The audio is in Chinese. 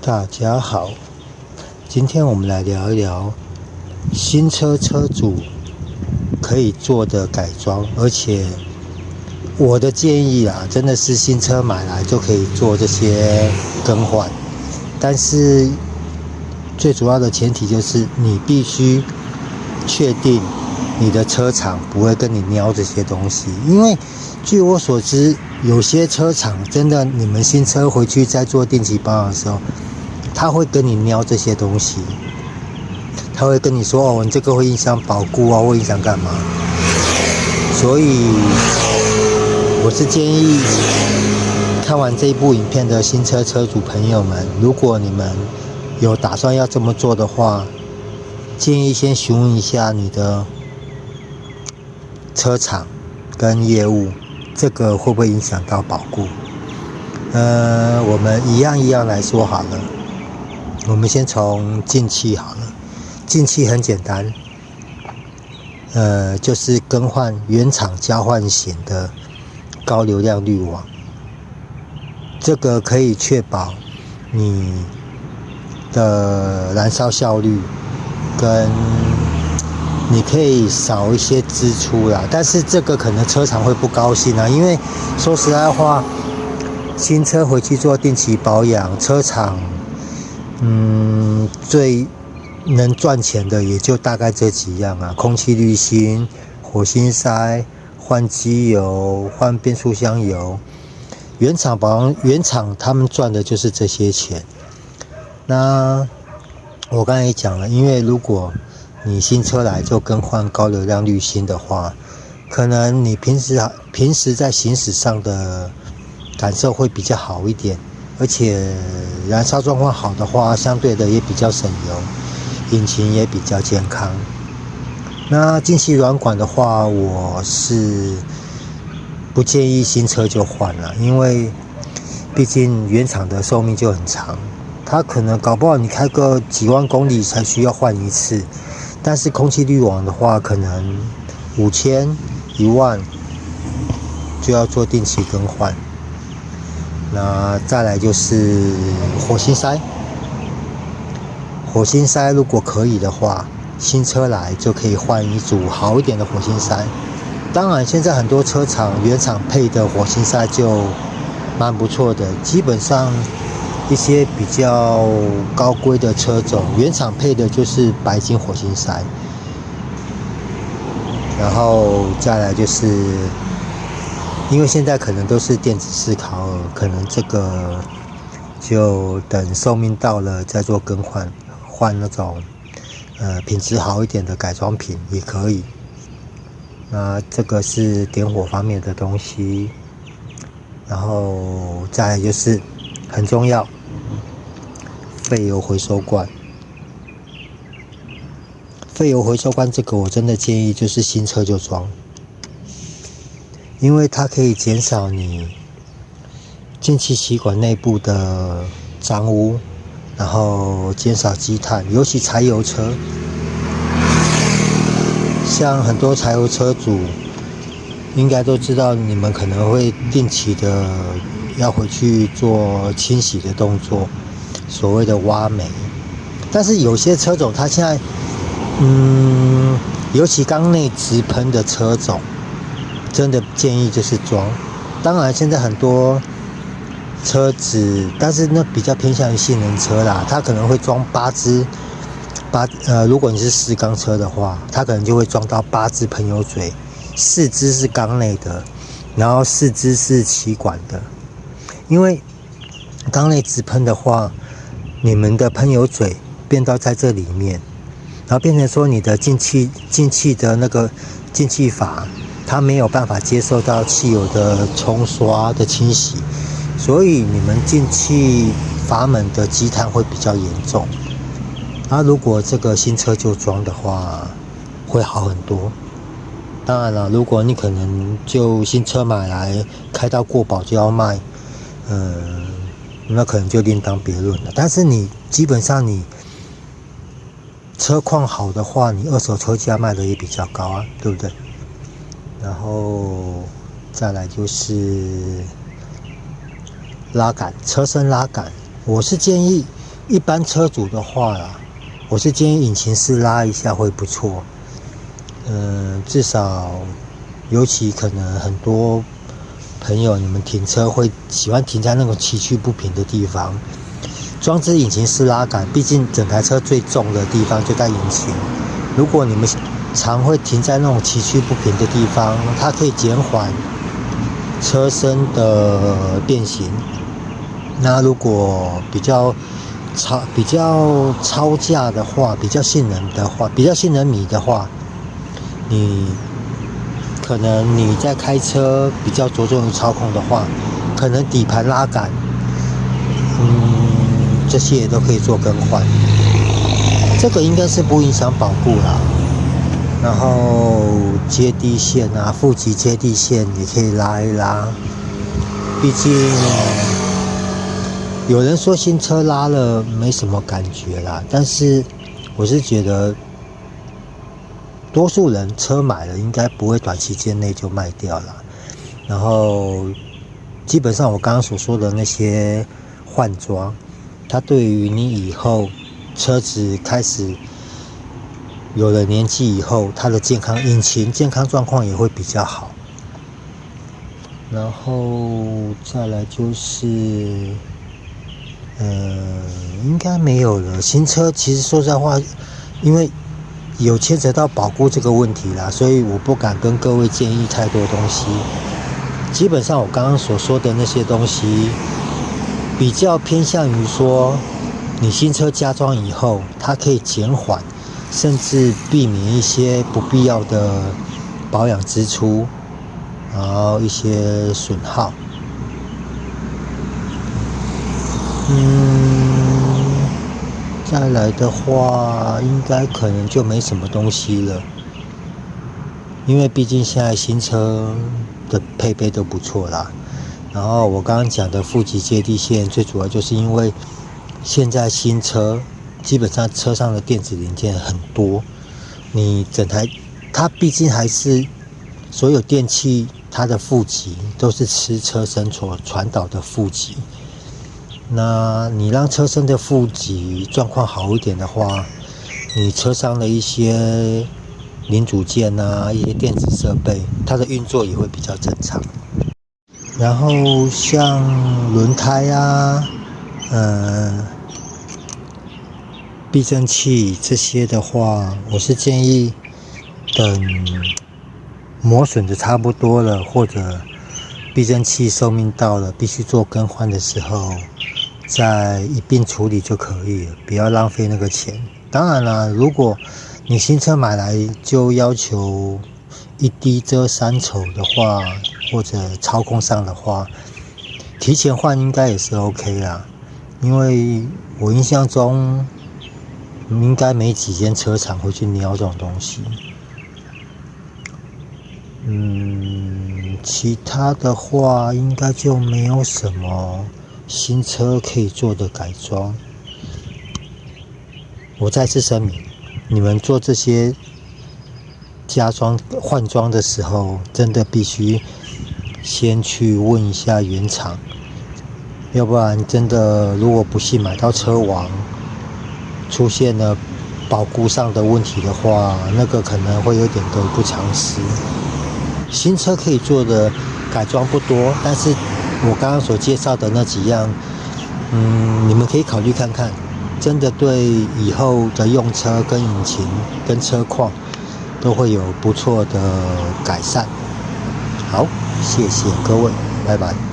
大家好，今天我们来聊一聊新车车主可以做的改装，而且我的建议真的是新车买来就可以做这些更换，但是最主要的前提就是你必须确定你的车厂不会跟你瞄这些东西，因为据我所知，有些车厂真的，你们新车回去再做定期保养的时候，他会跟你瞄这些东西，他会跟你说你这个会影响保固会影响干嘛？所以我是建议看完这一部影片的新车车主朋友们，如果你们有打算要这么做的话，建议先询问一下你的车厂跟业务，这个会不会影响到保固？我们一样来说好了。我们先从进气好了。进气很简单，就是更换原厂交换型的高流量滤网，这个可以确保你的燃烧效率跟你可以少一些支出啦，但是这个可能车厂会不高兴因为说实在话，新车回去做定期保养，车厂最能赚钱的也就大概这几样空气滤芯、火星塞、换机油、换变速箱油。原厂他们赚的就是这些钱。那我刚才也讲了，因为如果你新车来就更换高流量滤芯的话，可能你平时在行驶上的感受会比较好一点，而且燃烧状况好的话，相对的也比较省油，引擎也比较健康。那进气软管的话，我是不建议新车就换了，因为毕竟原厂的寿命就很长，它可能搞不好你开个几万公里才需要换一次，但是空气滤网的话，可能5000、10000就要做定期更换。那再来就是火星塞，火星塞如果可以的话，新车来就可以换一组好一点的火星塞。当然现在很多车厂原厂配的火星塞就蛮不错的，基本上一些比较高规的车种原厂配的就是白金火星塞。然后再来就是因为现在可能都是电子式烤耳，可能这个就等寿命到了再做更换，换那种品质好一点的改装品也可以。那这个是点火方面的东西。然后再来就是很重要，废油回收罐。废油回收罐这个我真的建议就是新车就装，因为它可以减少你进气吸管内部的脏污，然后减少积碳，尤其柴油车，像很多柴油车主应该都知道，你们可能会定期的要回去做清洗的动作，所谓的挖煤。但是有些车种它现在尤其缸内直喷的车种，真的建议就是装。当然现在很多车子，但是那比较偏向于性能车啦，它可能会装如果你是4缸车的话，它可能就会装到8支喷油嘴，4支是缸内的，然后4支是气管的。因为缸内直喷的话，你们的喷油嘴变到在这里面，然后变成说你的进气的那个进气阀，它没有办法接受到汽油的冲刷的清洗，所以你们进气阀门的积碳会比较严重。那如果这个新车就装的话，会好很多。当然了，如果你可能就新车买来开到过保就要卖，那可能就另当别论了。但是你基本上你车况好的话，你二手车价卖的也比较高对不对？然后再来就是拉杆，车身拉杆，我是建议一般车主的话啦，我是建议引擎室拉一下会不错。至少，尤其可能很多朋友你们停车会喜欢停在那种崎岖不平的地方，装置引擎室拉杆，毕竟整台车最重的地方就在引擎。如果你们常会停在那种崎岖不平的地方，它可以减缓车身的变形。那如果比较超价的话，比较性能迷的话，你可能你在开车比较着重于操控的话，可能底盘拉杆，这些也都可以做更换。这个应该是不影响保固啦。然后接地线啊，负极接地线也可以拉一拉。毕竟有人说新车拉了没什么感觉啦，但是我是觉得多数人车买了应该不会短期间内就卖掉了。然后基本上我刚刚所说的那些换装，它对于你以后车子开始有了年纪以后，它的引擎健康状况也会比较好。然后再来就是应该没有了。新车其实说实在话，因为有牵扯到保固这个问题啦，所以我不敢跟各位建议太多东西。基本上我刚刚所说的那些东西，比较偏向于说，你新车加装以后，它可以减缓，甚至避免一些不必要的保养支出，然后一些损耗。再来的话，应该可能就没什么东西了，因为毕竟现在新车的配备都不错啦。然后我刚刚讲的负极接地线，最主要就是因为现在新车基本上车上的电子零件很多，你整台它毕竟还是所有电器，它的负极都是吃车身所传导的负极。那你让车身的负极状况好一点的话，你车上的一些零组件啊，一些电子设备，它的运作也会比较正常。然后像轮胎啊，避震器这些的话，我是建议等磨损的差不多了，或者避震器寿命到了必须做更换的时候，再一并处理就可以了，不要浪费那个钱。当然啦，如果你新车买来就要求一低遮三丑的话，或者操控上的话，提前换应该也是 OK 啦。因为我印象中应该没几间车厂会去瞄这种东西。其他的话应该就没有什么新车可以做的改装。我再次声明，你们做这些加装换装的时候，真的必须先去问一下原厂，要不然真的如果不幸买到车王，出现了保固上的问题的话，那个可能会有点得不偿失。新车可以做的改装不多，但是我刚刚所介绍的那几样，你们可以考虑看看，真的对以后的用车跟引擎跟车况都会有不错的改善。好，谢谢各位，拜拜。